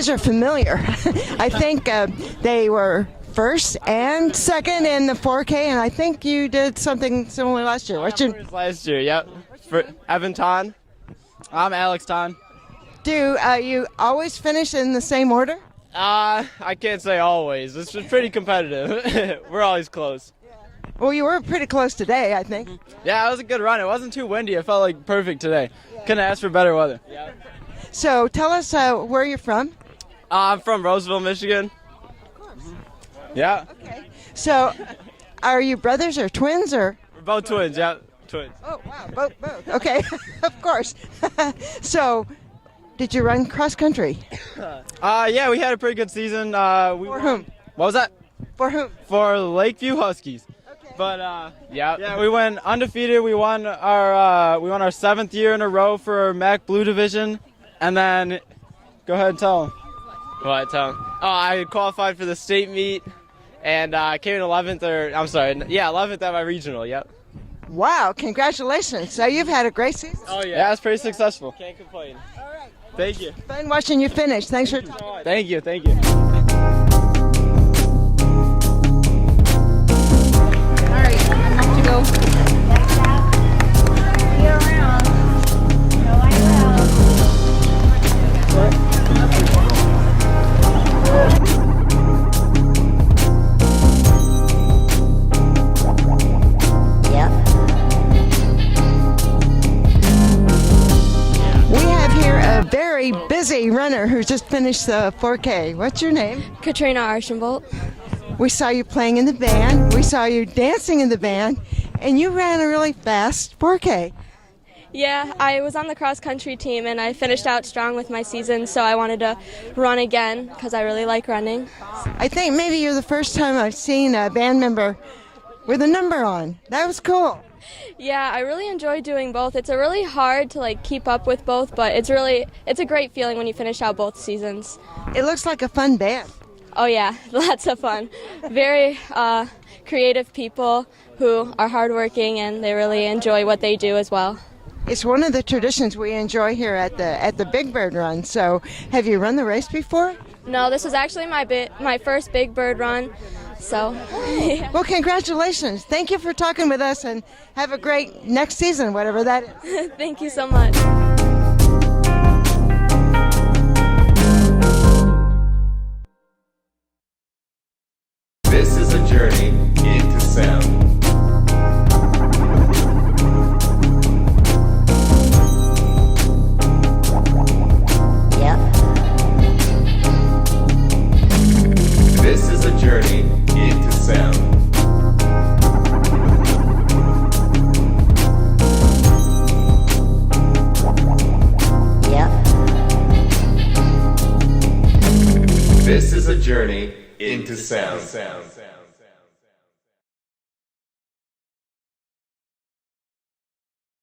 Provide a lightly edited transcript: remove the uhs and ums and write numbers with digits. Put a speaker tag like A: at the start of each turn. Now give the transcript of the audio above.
A: names are familiar. I think they were first and second in the 4K, and I think you did something similar last year. What's your
B: Last year, yep. For Evan Tonn.
C: I'm Alex Tonn.
A: Do you always finish in the same order?
B: I can't say always. It's pretty competitive. We're always close.
A: Well, you were pretty close today, I think.
B: Yeah, it was a good run. It wasn't too windy. It felt like perfect today. Couldn't ask for better weather.
A: So tell us where you're from.
B: I'm from Roseville, Michigan. Yeah.
A: Okay. So are you brothers or twins or?
B: We're both twins, yeah. Twins.
A: Oh, wow, both. Okay, of course. So did you run cross country?
B: Yeah, we had a pretty good season.
A: For whom?
B: What was that?
A: For whom?
B: For Lakeview Huskies.
A: Okay.
B: But yeah, we went undefeated. We won our 7th year in a row for MAC Blue Division, and then go ahead and tell them. What? Tell them. Oh, I qualified for the state meet, and I came in 11th. 11th at my regional. Yep.
A: Wow, congratulations. So you've had a great season.
B: Oh yeah, it's pretty successful. Can't complain.
A: All right.
B: Thank you.
A: Fun watching you finish. Thanks for talking.
B: Thank you.
D: All right, I'm off to go.
E: See you around. No, I
A: We have here a very busy runner who just finished the 4K. What's your name?
F: Katrina Archambault.
A: We saw you playing in the band. We saw you dancing in the band. And you ran a really fast 4K.
F: Yeah, I was on the cross country team and I finished out strong with my season, so I wanted to run again because I really like running.
A: I think maybe you're the first time I've seen a band member with a number on. That was cool.
F: Yeah, I really enjoy doing both. It's a really hard to keep up with both, but it's a great feeling when you finish out both seasons.
A: It looks like a fun band.
F: Oh yeah, lots of fun. Very creative people who are hardworking and they really enjoy what they do as well.
A: It's one of the traditions we enjoy here at the Big Bird Run. So, have you run the race before?
F: No, this was actually my first Big Bird run. So, yeah.
A: Well, congratulations. Thank you for talking with us and have a great next season, whatever that is.
F: Thank you so much.
G: This is a journey into sound. This is a journey into sound. This is a journey into sound.